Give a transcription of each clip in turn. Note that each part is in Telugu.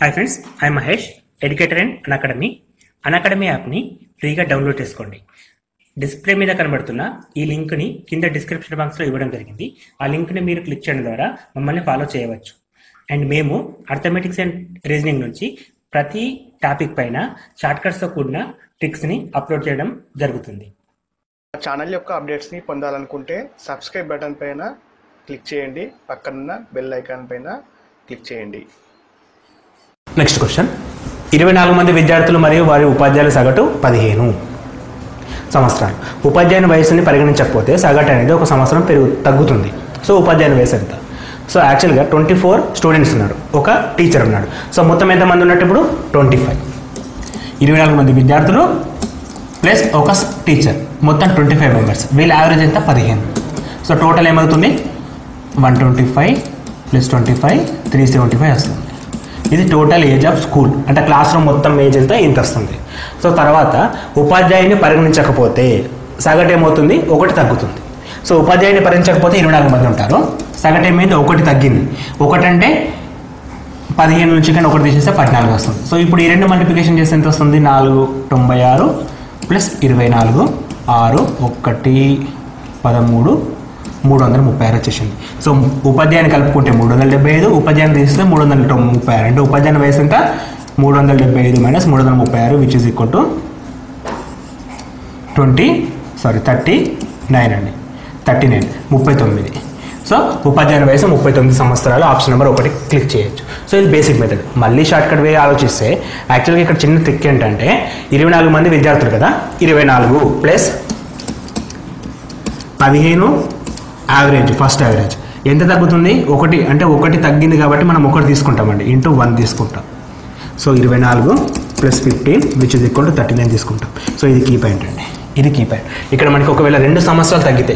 Hi friends, I Mahesh, educator and Unacademy యాప్ని ఫ్రీగా డౌన్లోడ్ చేసుకోండి. డిస్ప్లే మీద కనబడుతున్న ఈ లింక్ని కింద డిస్క్రిప్షన్ బాక్స్లో ఇవ్వడం జరిగింది. ఆ లింక్ని మీరు క్లిక్ చేయడం ద్వారా మమ్మల్ని ఫాలో చేయవచ్చు. అండ్ మేము అర్థమెటిక్స్ అండ్ రీజనింగ్ నుంచి ప్రతి టాపిక్ పైన షార్ట్కట్స్తో కూడిన ట్రిక్స్ని అప్లోడ్ చేయడం జరుగుతుంది. ఛానల్ యొక్క అప్డేట్స్ని పొందాలనుకుంటే సబ్స్క్రైబ్ బటన్ పైన క్లిక్ చేయండి, పక్కనున్న బెల్ ఐకాన్ పైన క్లిక్ చేయండి. నెక్స్ట్ క్వశ్చన్, 24 మంది విద్యార్థులు మరియు వారి ఉపాధ్యాయుల సగటు 15 సంవత్సరాలు. ఉపాధ్యాయుని వయసుని పరిగణించకపోతే సగటు అనేది ఒక సంవత్సరం తగ్గుతుంది. సో ఉపాధ్యాయుని వయసు ఎంత? సో యాక్చువల్గా 24 స్టూడెంట్స్ ఉన్నారు, ఒక టీచర్ ఉన్నాడు. సో మొత్తం ఎంతమంది ఉన్నట్టు ఇప్పుడు 25. 24 మంది విద్యార్థులు ప్లస్ ఒక టీచర్, మొత్తం 25 మెంబర్స్. వీళ్ళ యావరేజ్ ఎంత? 15. సో టోటల్ ఏమవుతుంది? 125 ప్లస్ 25 375 వస్తుంది. ఇది టోటల్ ఏజ్ ఆఫ్ స్కూల్, అంటే క్లాస్ రూమ్ మొత్తం ఏజ్ ఎంత? ఇంత వస్తుంది. సో తర్వాత ఉపాధ్యాయుని పరిగణించకపోతే సగటు ఏమవుతుంది? 1 తగ్గుతుంది. సో ఉపాధ్యాయుని పరిగణించకపోతే 24 మంది ఉంటారు, సగటు ఏమైంది? 1 తగ్గింది. 1 అంటే 15 నుంచి కానీ 1 తీసేస్తే 14 వస్తుంది. సో ఇప్పుడు ఈ రెండు మల్టిప్లికేషన్ చేస్తే ఎంత వస్తుంది? 496 ప్లస్ 24 6 1 13 336 వచ్చేసింది. సో ఉపాధ్యాయుని కలుపుకుంటే 375, ఉపాధ్యాయుని తీస్తే 336. అంటే ఉపాధ్యాయుని వయసు ఎంత? 375 minus 336 which is equal to 39 అండి. 39. సో ఉపాధ్యాయుని వయసు 39 సంవత్సరాలు. ఆప్షన్ నెంబర్ 1 క్లిక్ చేయొచ్చు. సో ఇది బేసిక్ మెథడ్. మళ్ళీ షార్ట్కట్ వే ఆలోచిస్తే యాక్చువల్గా ఇక్కడ చిన్న ట్రిక్ ఏంటంటే 24 మంది విద్యార్థులు కదా, 24 ప్లస్ 15 యావరేజ్, ఫస్ట్ యావరేజ్ ఎంత తగ్గుతుంది? 1. అంటే 1 తగ్గింది కాబట్టి మనం 1 తీసుకుంటామండి, ఇంటూ 1 తీసుకుంటాం. So 24 plus 15 which is equal to 39 తీసుకుంటాం. సో ఇది కీ పాయింట్ అండి, ఇది కీ పాయింట్. ఇక్కడ మనకి ఒకవేళ 2 సంవత్సరాలు తగ్గితే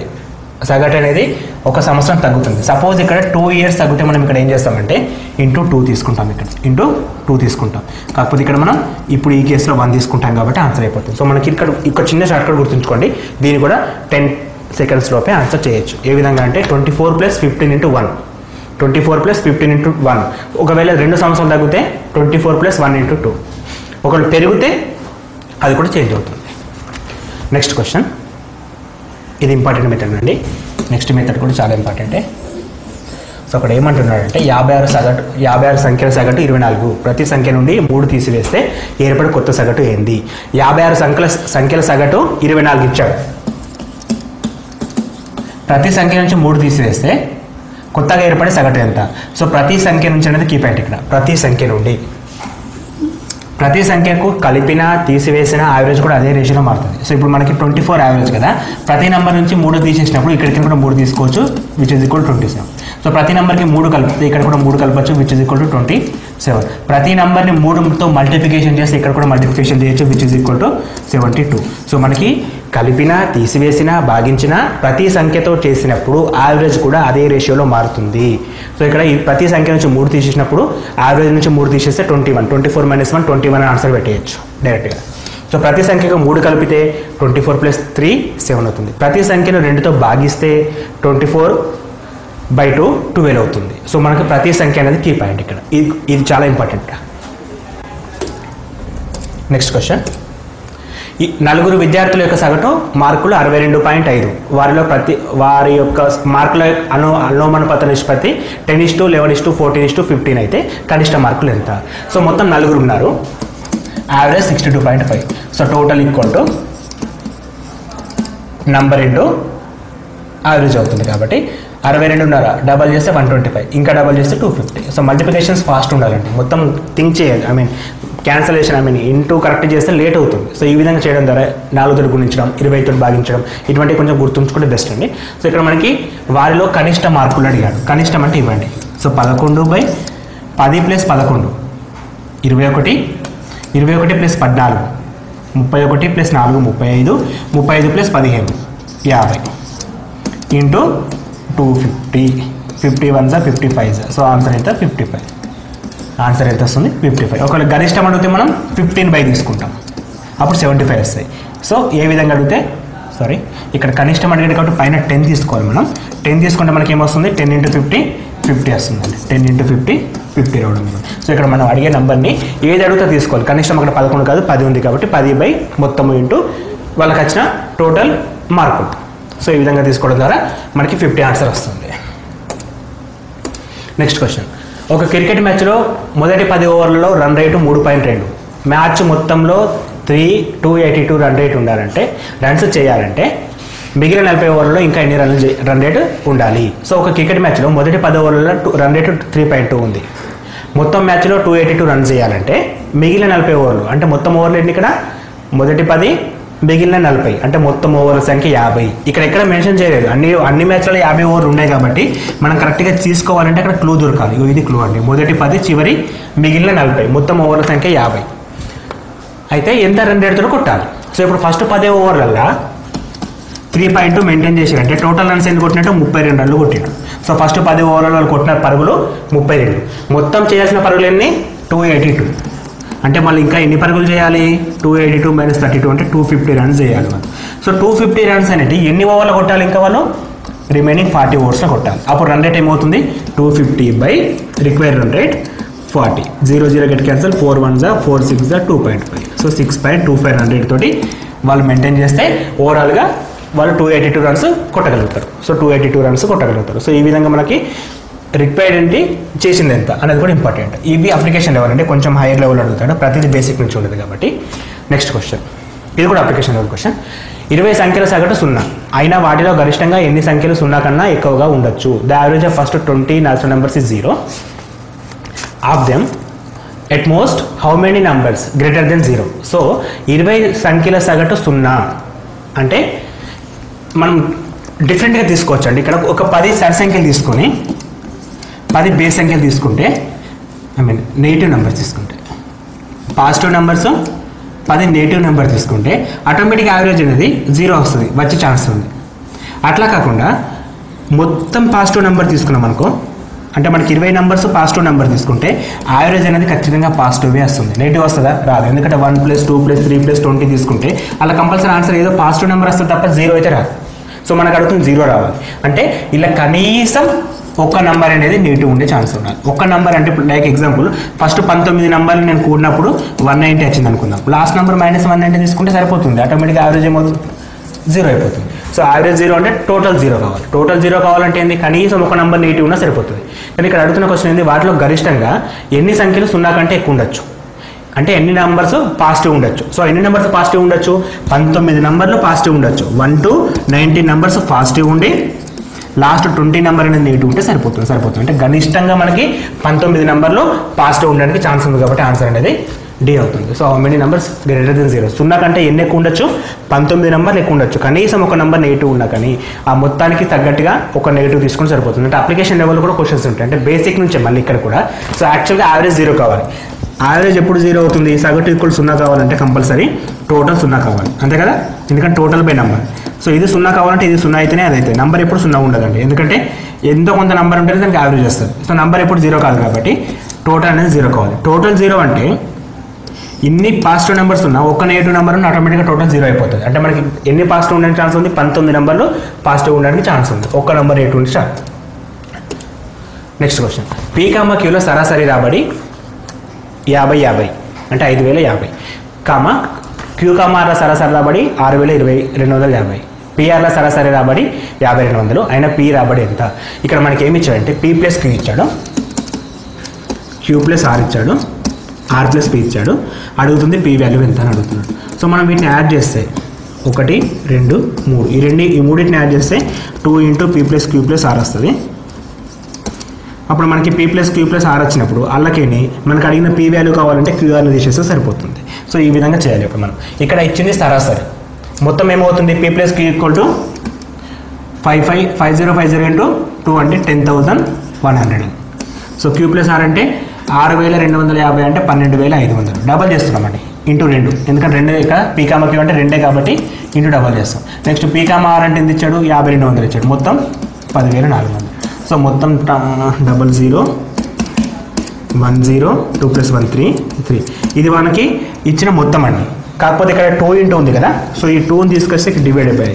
సగటు అనేది 1 సంవత్సరం తగ్గుతుంది. సపోజ్ ఇక్కడ 2 ఇయర్స్ తగ్గితే మనం ఇక్కడ ఏం చేస్తామంటే ఇంటూ 2 తీసుకుంటాం, ఇక్కడ ఇంటూ 2 తీసుకుంటాం. కాకపోతే ఇక్కడ మనం ఇప్పుడు ఈ కేసులో 1 తీసుకుంటాం కాబట్టి ఆన్సర్ అయిపోతుంది. సో మనకి ఇక్కడ చిన్న షార్ట్కట్ గుర్తుంచుకోండి, దీన్ని కూడా 10 సెకండ్స్ లోపే ఆన్సర్ చేయొచ్చు. ఏ విధంగా అంటే 24 ప్లస్ 15 ఇంటూ 1, 24 ప్లస్ 15 ఇంటూ 1. ఒకవేళ 2 సంవత్సరాలు తగ్గితే 24 ప్లస్ 1 ఇంటూ 2. ఒకవేళ పెరిగితే అది కూడా చేంజ్ అవుతుంది. నెక్స్ట్ క్వశ్చన్, ఇది ఇంపార్టెంట్ మెథడ్ అండి. నెక్స్ట్ మెథడ్ కూడా చాలా ఇంపార్టెంటే. సో అక్కడ ఏమంటున్నాడంటే 56 సంఖ్యల సగటు 24. ప్రతి సంఖ్య నుండి 3 తీసివేస్తే ఏర్పడే కొత్త సగటు ఏంది? 56 సంఖ్యల సగటు 24 ఇచ్చాడు. ప్రతి సంఖ్య నుంచి 3 తీసివేస్తే కొత్తగా ఏర్పడే సగటు ఎంత? సో ప్రతి సంఖ్య నుంచి అనేది కీ పాయింట్. ఇక్కడ ప్రతి సంఖ్య నుండి, ప్రతి సంఖ్యకు కలిపిన తీసివేసిన యావరేజ్ కూడా అదే రేషియోలో మారుతుంది. సో ఇప్పుడు మనకి 24 యావరేజ్ కదా, ప్రతి నెంబర్ నుంచి 3 తీసేసినప్పుడు ఇక్కడికి కూడా 3 తీసుకోవచ్చు which is equal to 27. So ప్రతి నెంబర్కి 3 కలిపితే ఇక్కడ కూడా 3 కలపచ్చు విచ్ ఇస్ ఈక్వల్ టు 27. ప్రతి నెంబర్ని 3తో మల్టిప్లికేషన్ చేస్తే ఇక్కడ కూడా మల్టిప్లికేషన్ చేయొచ్చు which is equal to 72. So మనకి కలిపిన, తీసివేసిన, భాగించిన ప్రతి సంఖ్యతో చేసినప్పుడు యావరేజ్ కూడా అదే రేషియోలో మారుతుంది. సో ఇక్కడ ఈ ప్రతి సంఖ్య నుంచి 3 తీసేసినప్పుడు యావరేజ్ నుంచి 3 తీసేస్తే 21. 24 మైనస్ 1 21 అని ఆన్సర్ పెట్టేయచ్చు డైరెక్ట్గా. సో ప్రతి సంఖ్యకు 3 కలిపితే 24 ప్లస్ 3 7 అవుతుంది. ప్రతి సంఖ్యను 2తో భాగిస్తే 24/2 12 అవుతుంది. సో మనకి ప్రతి సంఖ్య అనేది కీ పాయింట్ ఇక్కడ. ఇది చాలా ఇంపార్టెంట్. నెక్స్ట్ క్వశ్చన్, ఈ 4 విద్యార్థుల యొక్క సగటు మార్కులు 62.5. వారి యొక్క మార్కుల అనుమానపత్ర నిష్పత్తి 10:11:14:15 అయితే కనిష్ట మార్కులు ఎంత? సో మొత్తం 4 ఉన్నారు, average 62.5. So total equal to number into average అవుతుంది. కాబట్టి 62.5 డబల్ చేస్తే 125, ఇంకా డబల్ చేస్తే 250. సో మల్టిప్లికేషన్స్ ఫాస్ట్ ఉండాలండి, మొత్తం థింక్ చేయాలి. క్యాన్సలేషన్ ఇంటూ కరెక్ట్ చేస్తే లేట్ అవుతుంది. సో ఈ విధంగా చేయడం ద్వారా 4తో గుణించడం, 20తో భాగించడం, ఇటువంటివి కొంచెం గుర్తుంచుకుంటే బెస్ట్ అండి. సో ఇక్కడ మనకి వారిలో కనిష్ట మార్కులు అడిగాడు. కనిష్టం అంటే ఇవ్వండి. So 11/10 plus 11 21, 21 plus 14 31 plus 4 35, 35 plus 15 50 into 250, 51 55. So answer ఎంత? 55. ఆన్సర్ ఎంత వస్తుంది? 55. ఒకవేళ గరిష్టం అడిగితే మనం 15 తీసుకుంటాం, అప్పుడు 75 వస్తాయి. సో ఏ విధంగా అడిగితే ఇక్కడ కనిష్టం అడిగేది కాబట్టి పైన 10 తీసుకోవాలి మనం. 10 తీసుకుంటే మనకి ఏమొస్తుంది? 10 × 50 50 వస్తుందండి. 10 × 50 50 రావడం. సో ఇక్కడ మనం అడిగే నెంబర్ని ఏది అడుగుతా తీసుకోవాలి. కనిష్టం అక్కడ 11 కాదు 10 ఉంది కాబట్టి 10 మొత్తం ఇంటూ వాళ్ళకి వచ్చిన టోటల్ మార్కులు. సో ఈ విధంగా తీసుకోవడం ద్వారా మనకి 50 ఆన్సర్ వస్తుంది. Next question. ఒక క్రికెట్ మ్యాచ్లో మొదటి 10 ఓవర్లలో రన్ రేటు 3.2. మ్యాచ్ మొత్తంలో 282 రన్ రేట్ ఉండాలంటే రన్స్ చేయాలంటే మిగిలిన 40 ఓవర్లలో ఇంకా ఎన్ని రన్ రేటు ఉండాలి. సో ఒక క్రికెట్ మ్యాచ్లో మొదటి 10 ఓవర్లలో రన్ రేటు 3.2 ఉంది. మొత్తం మ్యాచ్లో 282 రన్స్ చేయాలంటే మిగిలిన 40 ఓవర్లు అంటే మొత్తం ఓవర్లు ఎన్ని ఇక్కడ మొదటి 10 మిగిలిన 40 అంటే మొత్తం ఓవర్ల సంఖ్య 50. ఇక్కడ ఎక్కడ మెన్షన్ చేయలేదు. అన్ని మ్యాచ్లలో 50 ఓవర్లు ఉన్నాయి కాబట్టి మనం కరెక్ట్గా తీసుకోవాలంటే అక్కడ క్లూ దొరకాలి. ఇది క్లూ అండి. మొదటి 10 చివరి మిగిలిన 40 మొత్తం ఓవర్ల సంఖ్య 50 అయితే ఎంత రన్ రేట్తో కొట్టాలి. సో ఇప్పుడు ఫస్ట్ 10 ఓవర్లల్లో 3.2 మెయింటైన్ చేశారంటే టోటల్ రన్స్ ఎందుకు కొట్టినట్టు 32 రన్లు కొట్టినాడు. సో ఫస్ట్ 10 ఓవర్లలో కొట్టిన పరుగులు 32. మొత్తం చేయాల్సిన పరుగులు ఎన్ని 282. అంటే మళ్ళీ ఇంకా ఎన్ని పరుగులు చేయాలి 282 - 32 అంటే 250 రన్స్ చేయాలి మనం. సో 250 రన్స్ అనేది ఎన్ని ఓవర్లు కొట్టాలి ఇంకా వాళ్ళు రిమైనింగ్ 40 ఓవర్స్లో కొట్టాలి. అప్పుడు రన్ రేట్ ఏమవుతుంది 250 required run rate 40. 0 get cancel 4 1 4 6 2.5. So 6.25 run rate తోటి వాళ్ళు మెయింటైన్ చేస్తే ఓవరాల్గా వాళ్ళు 282 రన్స్ కొట్టగలుగుతారు. సో 282 రన్స్ కొట్టగలుగుతారు. సో ఈ విధంగా మనకి రిక్వైర్డ్ ఏంటి చేసింది ఎంత అనేది కూడా ఇంపార్టెంట్. ఇవి అప్లికేషన్ లెవెల్ అంటే కొంచెం హైయర్ లెవెల్ అడుగుతాడు. ప్రతిదీ బేసిక్ నుంచి ఉండదు కాబట్టి. Next question. ఇది కూడా అప్లికేషన్ లెవెల్ క్వశ్చన్. 20 సంఖ్యల సగటు 0 అయినా వాటిలో గరిష్టంగా ఎన్ని సంఖ్యలు 0 కన్నా ఎక్కువగా ఉండొచ్చు. The average of first 20 natural numbers is 0. Of them at most how many numbers greater than 0. So 20 సంఖ్యల సగటు 0 అంటే మనం డిఫరెంట్గా తీసుకోవచ్చు అండి. ఇక్కడ ఒక 10 సరి సంఖ్యలు తీసుకొని 10 బేస్ సంఖ్యలు తీసుకుంటే నెగిటివ్ నెంబర్స్ తీసుకుంటే పాజిటివ్ నెంబర్స్ 10 నెగిటివ్ నెంబర్ తీసుకుంటే ఆటోమేటిక్ యావరేజ్ అనేది 0 వస్తుంది, వచ్చే ఛాన్స్ ఉంది. అట్లా కాకుండా మొత్తం పాజిటివ్ నెంబర్ తీసుకున్నాం అనుకో అంటే మనకి 20 నెంబర్స్ పాజిటివ్ నెంబర్ తీసుకుంటే యావరేజ్ అనేది ఖచ్చితంగా పాజిటివ్వే వస్తుంది. నెగిటివ్ వస్తుందా రాదు. ఎందుకంటే 1 + 2 + 3 + 20 తీసుకుంటే అలా కంపల్సరీ ఆన్సర్ ఏదో పాజిటివ్ నెంబర్ వస్తుంది తప్ప 0 అయితే రాదు. సో మనకు అడుగుతుంది 0 రావాలి అంటే ఇలా కనీసం ఒక నెంబర్ అనేది నెగిటివ్ ఉండే ఛాన్స్ ఉండాలి. ఒక నెంబర్ అంటే ఇప్పుడు లైక్ ఎగ్జాంపుల్ ఫస్ట్ 19 నెంబర్లు నేను కూడినప్పుడు 190 వచ్చింది అనుకుందాం. లాస్ట్ నెంబర్ -190 తీసుకుంటే సరిపోతుంది. ఆటోమేటిక్గా యావరేజ్ ఏమవుతుంది 0 అయిపోతుంది. సో యావరేజ్ 0 అంటే టోటల్ 0 కావాలి. టోటల్ 0 కావాలంటే ఏంది కనీసం ఒక నెంబర్ నెగిటివ్ ఉన్నా సరిపోతుంది. కానీ ఇక్కడ అడుగుతున్న క్వశ్చన్ ఏంది వాటిలో గరిష్టంగా ఎన్ని సంఖ్యలు 0 కంటే ఎక్కువ ఉండొచ్చు అంటే ఎన్ని నెంబర్స్ పాజిటివ్ ఉండొచ్చు. సో ఎన్ని నెంబర్స్ పాజిటివ్ ఉండొచ్చు 19 నెంబర్లు పాజిటివ్ ఉండొచ్చు. 1 to 19 నెంబర్స్ పాజిటివ్ ఉండి లాస్ట్ 20 నెంబర్ అనేది నెగిటివ్ ఉంటే సరిపోతుంది. అంటే గరిష్టంగా మనకి 19 నెంబర్లు పాజిటివ్ ఉండడానికి ఛాన్స్ ఉంది కాబట్టి ఆన్సర్ అనేది డి అవుతుంది. So how many numbers greater than 0. 0 కంటే ఎన్ని ఎక్కువ ఉండొచ్చు 19 నెంబర్లు ఎక్కువ ఉండొచ్చు. కనీసం ఒక నెంబర్ నెగిటివ్ ఉన్నా కానీ ఆ మొత్తానికి తగ్గట్టుగా ఒక నెగిటివ్ తీసుకొని సరిపోతుంది. అంటే అప్లికేషన్ లెవెల్ కూడా క్వశ్చన్స్ ఉంటాయి. అంటే బేసిక్ నుంచే మళ్ళీ ఇక్కడ కూడా. సో యాక్చువల్గా యావరేజ్ 0 కావాలి. యావరేజ్ ఎప్పుడు 0 అవుతుంది సగటు ఈక్వల్ 0 కావాలంటే కంపల్సరీ టోటల్ 0 కావాలి అంతే కదా. ఎందుకంటే టోటల్ బై నెంబర్. సో ఇది 0 కావాలంటే ఇది 0 అయితేనే అది అయితే నెంబర్ ఎప్పుడు 0 ఉండదండి. ఎందుకంటే ఎంతో కొంత నెంబర్ ఉంటేనే దానికి యావరేజ్ వస్తుంది. సో నెంబర్ ఎప్పుడు 0 కాదు కాబట్టి టోటల్ అనేది 0 కావాలి. టోటల్ 0 అంటే ఇన్ని పాజిటివ్ నెంబర్స్ ఉన్నా ఒక నెగిటివ్ నెంబర్ ఉన్న ఆటోమేటిక్గా టోటల్ 0 అయిపోతుంది. అంటే మనకి ఎన్ని పాజిటివ్ ఉండడానికి ఛాన్స్ ఉంది 19 నెంబర్లు పాజిటివ్ ఉండడానికి ఛాన్స్ ఉంది. ఒక్క నెంబర్ నెగిటివ్ ఉంటే చాలు. Next question. P, Qలో సరాసరి రాబడి 50 అంటే 5050 Q, Rల సరాసరి రాబడి 6020 PR సరాసరి రాబడి 5200 అయినా P రాబడి ఎంత. ఇక్కడ మనకి ఏమి ఇచ్చాడంటే P + Q ఇచ్చాడు, Q + R ఇచ్చాడు, R + P ఇచ్చాడు. అడుగుతుంది P వాల్యూ ఎంత అని అడుగుతున్నాడు. సో మనం వీటిని యాడ్ చేస్తే 1 2 3 ఈ మూడింటిని యాడ్ చేస్తే 2 × P + Q + R వస్తుంది. అప్పుడు మనకి P + Q + R వచ్చినప్పుడు అల్లకేని మనకు అడిగిన P వాల్యూ కావాలంటే QRని తీసేస్తే సరిపోతుంది. సో ఈ విధంగా చేయాలి. ఇప్పుడు మనం ఇక్కడ ఇచ్చింది సరాసరి మొత్తం ఏమవుతుంది P + Q = 5050 × 2 అంటే 10,100. సో Q + R అంటే 6250 అంటే 12,500. డబల్ చేస్తున్నామండి ఇంటూ 2 ఎందుకంటే 2 ఇక్కడ P, Q అంటే 2 కాబట్టి ఇంటూ డబల్ చేస్తాం. నెక్స్ట్ P, R అంటే ఎంత ఇచ్చాడు 5200 ఇచ్చాడు. మొత్తం 10,400. సో మొత్తం 00 10 2 + 1 3 ఇది మనకి ఇచ్చిన మొత్తం అండి. కాకపోతే ఇక్కడ 2 ఇంటూ ఉంది కదా. సో ఈ 2ని తీసుకొస్తే డివైడ్ బై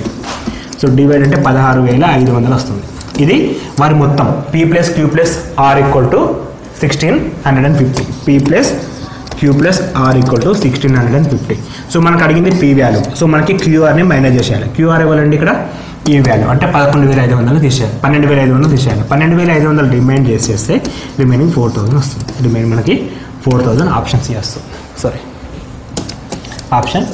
సో డివైడ్ అంటే 16,500 వస్తుంది. ఇది వారి మొత్తం p plus q plus r equal to 1650. P plus q plus r equal to 1650. So మనకు అడిగింది పీ వాల్యూ. సో మనకి క్యూఆర్ని మైనస్ చేసేయాలి. క్యూఆర్ ఇవ్వాలండి ఇక్కడ ఈ వాల్యూ అంటే 11,500 తీసేయాలి. 12,500 తీసేయాలి. 12,500 రిమైండ్ చేసేస్తే రిమైనింగ్ 4,000 వస్తుంది. రిమైనింగ్ మనకి 4,000 ఆప్షన్ సి వస్తుంది. సారీ ఆప్షన్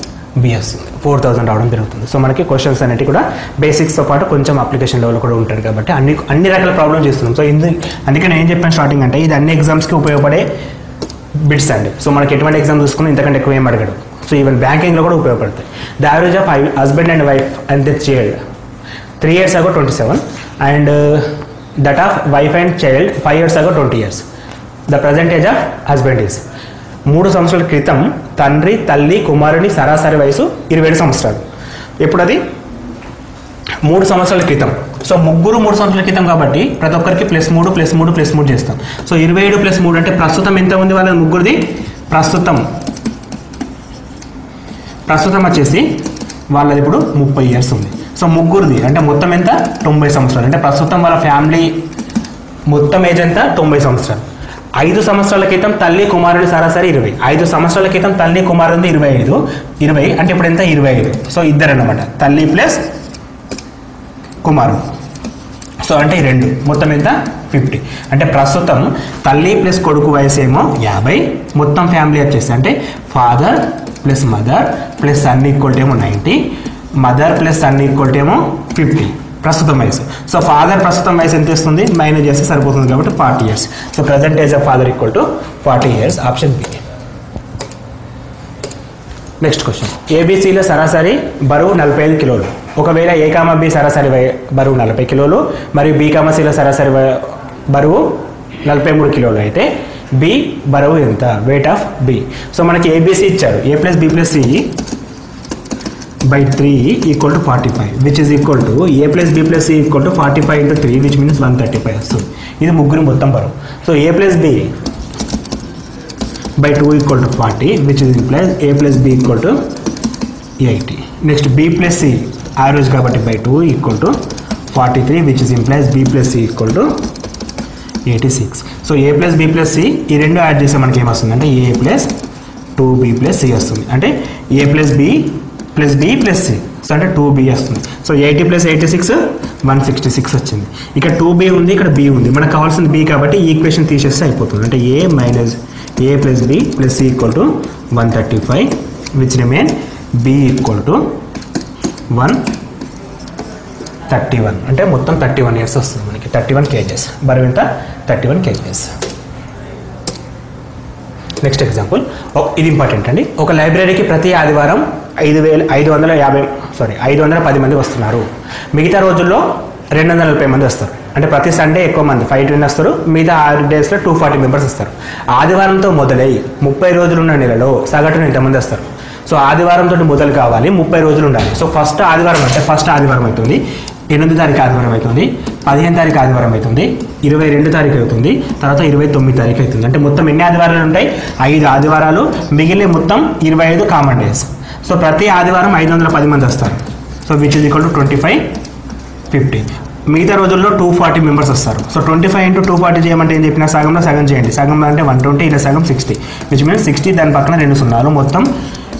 బి వస్తుంది. 4,000 రావడం జరుగుతుంది. సో మనకి క్వశ్చన్స్ అనేవి కూడా బేసిక్స్తో పాటు కొంచెం అప్లికేషన్ లెవెల్ కూడా ఉంటుంది కాబట్టి అన్ని రకాల ప్రాబ్లమ్స్ చేస్తున్నాం. సో అందుకే నేను ఏం చెప్పాను స్టార్టింగ్ అంటే ఇది అన్ని ఎగ్జామ్స్కి ఉపయోగపడే బిట్స్ అండి. సో మనకి ఎటువంటి ఎగ్జామ్ చూసుకుని ఇంతకంటే ఎక్కువ ఏం అడగడు. సో ఈవెన్ బ్యాంకింగ్లో కూడా ఉపయోగపడతాయి. The average of husband and wife and the child 3 years ago 27 and that of wife and child 5 years ago 20 years. The present age of husband is 3 సంవత్సరాల క్రితం తండ్రి తల్లి కుమారుని సరాసరి వయసు 27 సంవత్సరాలు. ఎప్పుడు అది 3 సంవత్సరాల క్రితం. సో ముగ్గురు 3 సంవత్సరాల క్రితం కాబట్టి ప్రతి ఒక్కరికి +3 చేస్తాం. సో 27 + 3 అంటే ప్రస్తుతం ఎంత ఉంది వాళ్ళ ముగ్గురిది ప్రస్తుతం వచ్చేసి వాళ్ళది ఇప్పుడు 30 years ఉంది. సో ముగ్గురిది అంటే మొత్తం ఎంత 90 సంవత్సరాలు. అంటే ప్రస్తుతం వాళ్ళ ఫ్యామిలీ మొత్తం ఏజ్ ఎంత 90 సంవత్సరాలు. 5 సంవత్సరాల క్రితం తల్లి కుమారుడి సరాసరి 20. 5 సంవత్సరాల క్రితం తల్లి కుమారుడి 20 అంటే ఇప్పుడు ఎంత 25. సో ఇద్దరు అన్నమాట తల్లి ప్లస్ కుమారుడు. సో అంటే 2 మొత్తం ఎంత 50. అంటే ప్రస్తుతం తల్లి ప్లస్ కొడుకు వయసు ఏమో 50. మొత్తం ఫ్యామిలీ వచ్చేసి అంటే father plus mother plus son equal ఏమో 90. మదర్ ప్లస్ సన్ ఈక్వల్ ఏమో 50 ప్రస్తుతం వయసు. సో ఫాదర్ ప్రస్తుతం వయసు ఎంత ఇస్తుంది మైనస్ చేస్తే సరిపోతుంది కాబట్టి 40 years. So present age of father equal to 40 years. Option B. Next question. ఏబిసిలో సరాసరి బరువు 45 కిలోలు. ఒకవేళ ఏ కామా బి సరాసరి బరువు 40 కిలోలు మరియు బి కామా సిలో సరాసరి బరువు 43 కిలోలు అయితే బి బరువు ఎంత వెయిట్ ఆఫ్ బి. సో మనకి ఏబిసి ఇచ్చారు. A plus B plus C by 3 equal to 45 which is equal to a plus b plus c equal to 45 into 3 which means 135 వస్తుంది. ఇది ముగ్గురు మొత్తం బరువు. So a plus b by 2 equal to 40 which is implies a plus b equal to 80. Next b plus c average కాబట్టి by 2 equal to 43 which is implies b plus c equal to 86. So a plus b plus c ఈ రెండు యాడ్ చేస్తే మనకి ఏమొస్తుంది అంటే a plus 2b plus c వస్తుంది. అంటే a plus b plus B plus c. So అంటే 2b వస్తుంది. సో 80 + 86 166 వచ్చింది. ఇక్కడ 2b ఉంది ఇక్కడ b ఉంది. మనకు కావాల్సింది b కాబట్టి ఈ ఈక్వేషన్ తీసేస్తే అయిపోతుంది. అంటే a minus a plus b plus c equal to 135 which remain b equal to 131. అంటే మొత్తం 31 years వస్తుంది మనకి. 31 kgs బరువు ఎంత 31 kgs. Next example. ఇది ఇంపార్టెంట్ అండి. ఒక లైబ్రరీకి ప్రతి ఆదివారం 510 మంది వస్తున్నారు. మిగతా రోజుల్లో 240 మంది వస్తారు. అంటే ప్రతి సండే ఎక్కువ మంది 520 వస్తారు. మిగతా 6 డేస్లో 240 మెంబర్స్ వస్తారు. ఆదివారంతో మొదలై 30 రోజులున్న నెలలో సగటున ఎంతమంది వస్తారు. సో ఆదివారంతో మొదలు కావాలి 30 రోజులు ఉండాలి. సో ఫస్ట్ ఆదివారం అంటే ఫస్ట్ ఆదివారం అవుతుంది 8వ తారీఖు ఆదివారం అవుతుంది, 15వ తారీఖు ఆదివారం అవుతుంది, 22 తారీఖు అవుతుంది, తర్వాత 29 తారీఖు అవుతుంది. అంటే మొత్తం ఎన్ని ఆదివారాలు ఉంటాయి 5 ఆదివారాలు. మిగిలిన మొత్తం 25 కామన్ డేస్. సో ప్రతి ఆదివారం 510 మంది వస్తారు. So which is equal to 25 50. మిగతా రోజుల్లో 240 మెంబర్స్ వస్తారు. సో 25 × 240 చేయమంటే ఏం చెప్పినా సగంలో సగం చేయండి. సగంలో అంటే 120 ఇలా సగం 60 విచ్ మీన్స్ 60 దాని పక్కన 2 సున్నాలు మొత్తం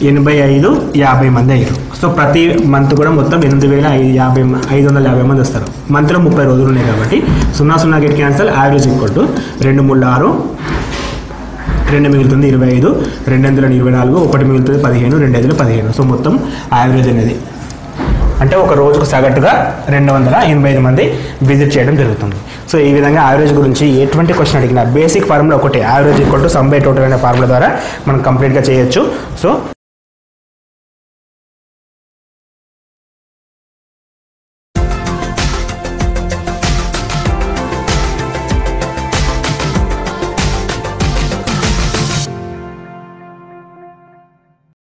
85 50 మంది అయ్యారు. సో ప్రతి మంత్ కూడా మొత్తం 8,550 మంది వస్తారు. మంత్లో 30 రోజులు ఉన్నాయి కాబట్టి 0 get cancel. Average equal to 2 3 6 2 మిగులుతుంది 25, 2 24, 1 మిగులుతుంది 15, 2 15. సో మొత్తం యావరేజ్ అనేది అంటే ఒక రోజుకు సగటుగా 285 మంది విజిట్ చేయడం జరుగుతుంది. సో ఈ విధంగా యావరేజ్ గురించి ఎటువంటి క్వశ్చన్ అడిగినా బేసిక్ ఫార్ములా ఒకటే, average equal to sum by total అనే ఫార్ములా ద్వారా మనం కంప్లీట్గా చేయొచ్చు. సో